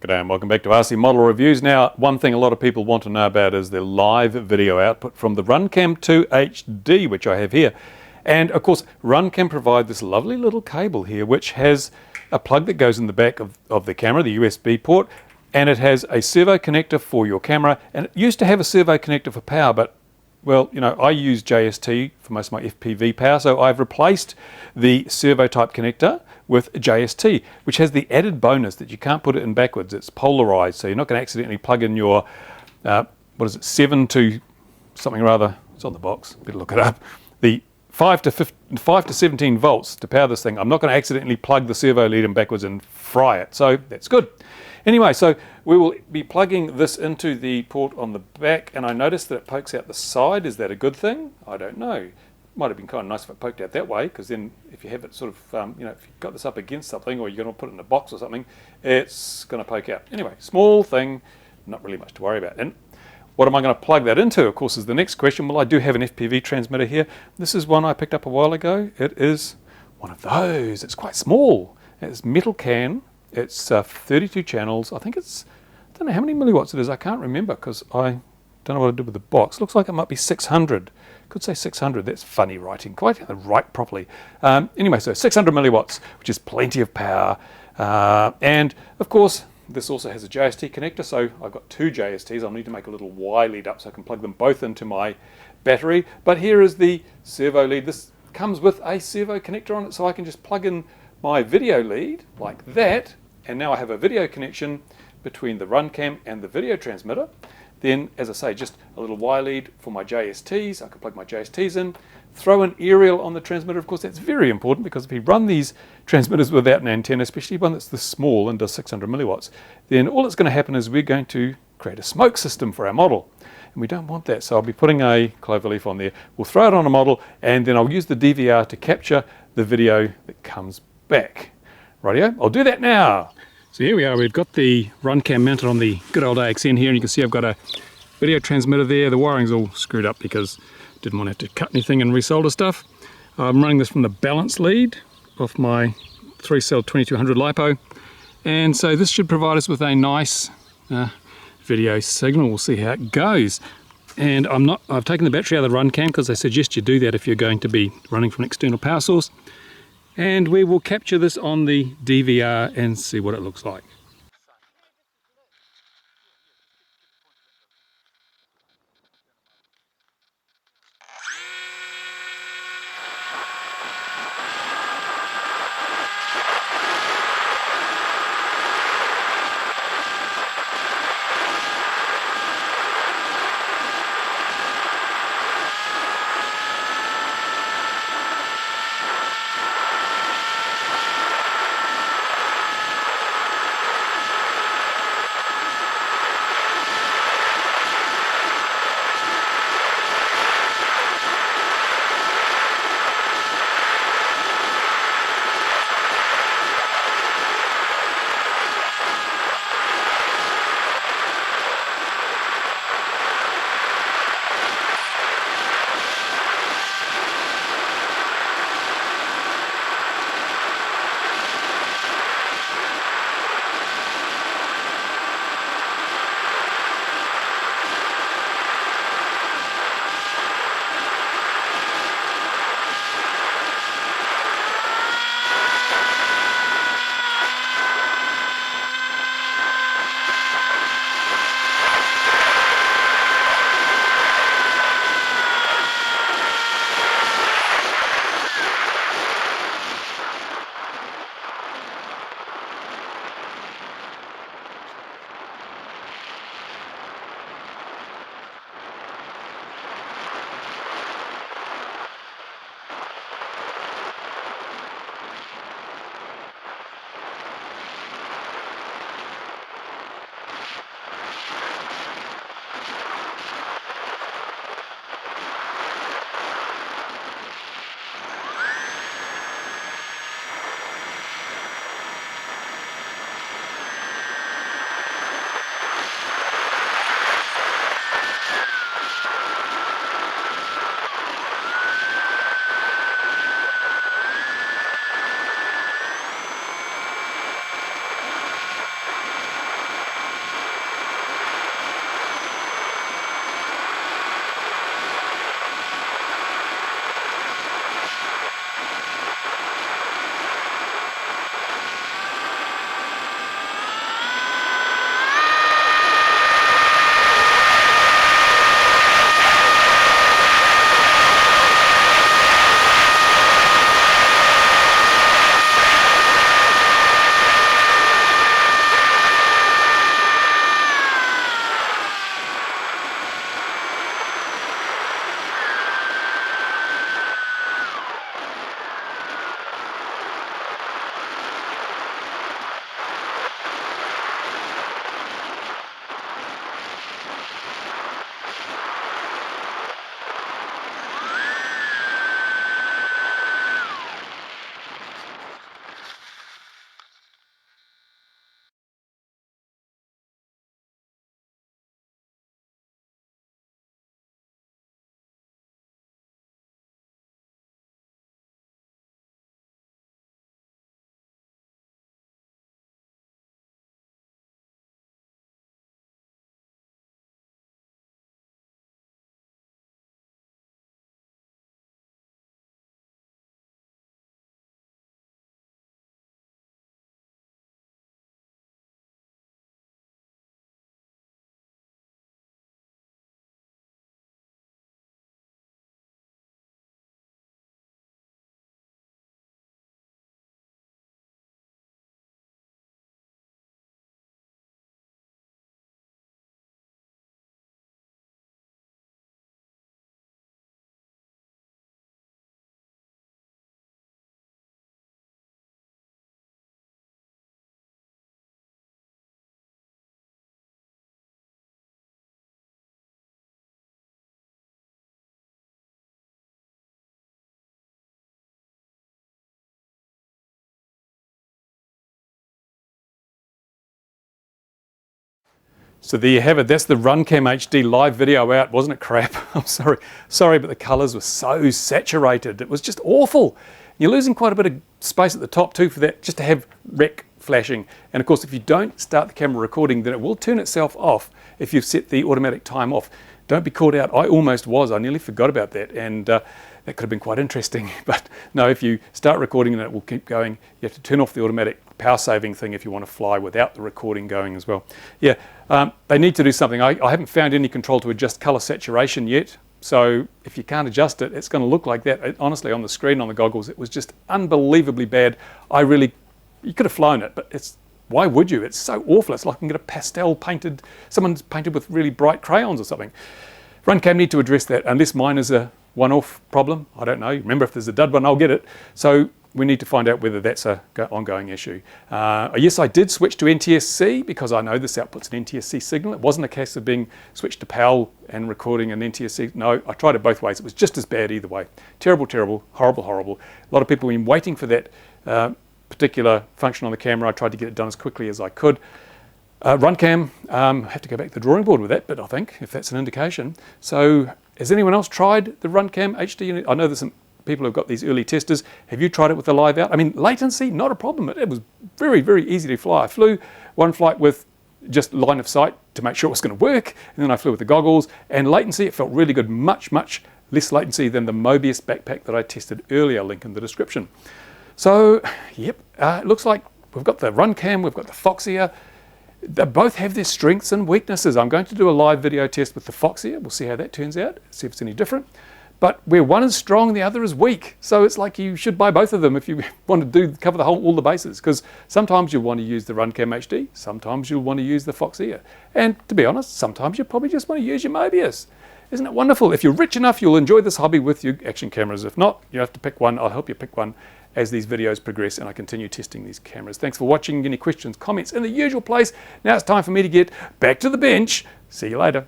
G'day and welcome back to RC Model Reviews. Now, one thing a lot of people want to know about is the live video output from the Runcam 2 HD, which I have here. And of course, Runcam provide this lovely little cable here, which has a plug that goes in the back of the camera, the USB port, and it has a servo connector for your camera. And it used to have a servo connector for power, but well, you know, I use JST for most of my FPV power, so I've replaced the servo type connector with JST, which has the added bonus that you can't put it in backwards. It's polarized, so you're not going to accidentally plug in your, 7 to something or other. It's on the box, better look it up. The 5 to 17 volts to power this thing. I'm not going to accidentally plug the servo lead in backwards and fry it, so that's good. Anyway, so we will be plugging this into the port on the back, and I noticed that it pokes out the side. Is that a good thing? I don't know. Might have been kind of nice if it poked out that way, because then if you have it sort of, if you've got this up against something, or you're going to put it in a box or something, it's going to poke out. Anyway, small thing, not really much to worry about. And what am I going to plug that into, of course, is the next question. Well, I do have an FPV transmitter here. This is one I picked up a while ago. It is one of those. It's quite small. It's metal can. It's 32 channels. I think it's, I don't know how many milliwatts it is. I can't remember because I don't know what I did with the box. Looks like it might be 600. Could say 600. That's funny writing. Quite write properly. Anyway, so 600 milliwatts, which is plenty of power. And of course, this also has a JST connector. So I've got two JSTs. I'll need to make a little Y lead up so I can plug them both into my battery. But here is the servo lead. This comes with a servo connector on it, so I can just plug in my video lead like that. And now I have a video connection between the Runcam and the video transmitter. Then, as I say, just a little Y lead for my JSTs. I can plug my JSTs in, throw an aerial on the transmitter. Of course, that's very important because if you run these transmitters without an antenna, especially one that's this small and does 600 milliwatts, then all that's going to happen is we're going to create a smoke system for our model. And we don't want that, so I'll be putting a cloverleaf on there. We'll throw it on a model, and then I'll use the DVR to capture the video that comes back. Rightio, I'll do that now. So here we are, we've got the Runcam mounted on the good old AXN here, and you can see I've got a video transmitter there. The wiring's all screwed up because I didn't want to have to cut anything and resolder stuff. I'm running this from the balance lead off my 3-cell 2200 LiPo, and so this should provide us with a nice video signal. We'll see how it goes. And I've taken the battery out of the Runcam because they suggest you do that if you're going to be running from an external power source. And we will capture this on the DVR and see what it looks like. So there you have it. That's the Runcam HD live video out. Wasn't it crap? I'm sorry, but the colors were so saturated. It was just awful. You're losing quite a bit of space at the top too for that, just to have rec flashing. And of course, if you don't start the camera recording, then it will turn itself off if you've set the automatic time off. Don't be caught out. I almost was. I nearly forgot about that, and that could have been quite interesting. But no, if you start recording and it will keep going, you have to turn off the automatic power saving thing if you want to fly without the recording going as well. Yeah, they need to do something. I haven't found any control to adjust color saturation yet. So if you can't adjust it, it's going to look like that. Honestly, on the screen, on the goggles, it was just unbelievably bad. You could have flown it, but why would you? It's so awful. It's like you can get a pastel painted, someone's painted with really bright crayons or something. Runcam need to address that, unless mine is a one-off problem. I don't know. Remember, if there's a dud one, I'll get it. So we need to find out whether that's an ongoing issue. Yes, I did switch to NTSC because I know this outputs an NTSC signal. It wasn't a case of being switched to PAL and recording an NTSC. No, I tried it both ways. It was just as bad either way. Terrible, terrible, horrible, horrible. A lot of people have been waiting for that particular function on the camera. I tried to get it done as quickly as I could. Runcam, I have to go back to the drawing board with that bit, I think, if that's an indication. So has anyone else tried the Runcam HD? I know there's some people who've got these early testers. Have you tried it with the live out? I mean, latency, not a problem. It was very, very easy to fly. I flew one flight with just line of sight to make sure it was going to work, and then I flew with the goggles, and latency, it felt really good, much, much less latency than the Mobius backpack that I tested earlier, link in the description. So, yep, it looks like we've got the Runcam, we've got the Foxeer. They both have their strengths and weaknesses. I'm going to do a live video test with the Foxeer. We'll see how that turns out, see if it's any different. But where one is strong, the other is weak. So it's like you should buy both of them if you want to cover all the bases. Because sometimes you'll want to use the Runcam HD, sometimes you'll want to use the Foxeer. And to be honest, sometimes you probably just want to use your Mobius. Isn't it wonderful? If you're rich enough, you'll enjoy this hobby with your action cameras. If not, you have to pick one. I'll help you pick one as these videos progress and I continue testing these cameras. Thanks for watching. Any questions, comments in the usual place. Now it's time for me to get back to the bench. See you later.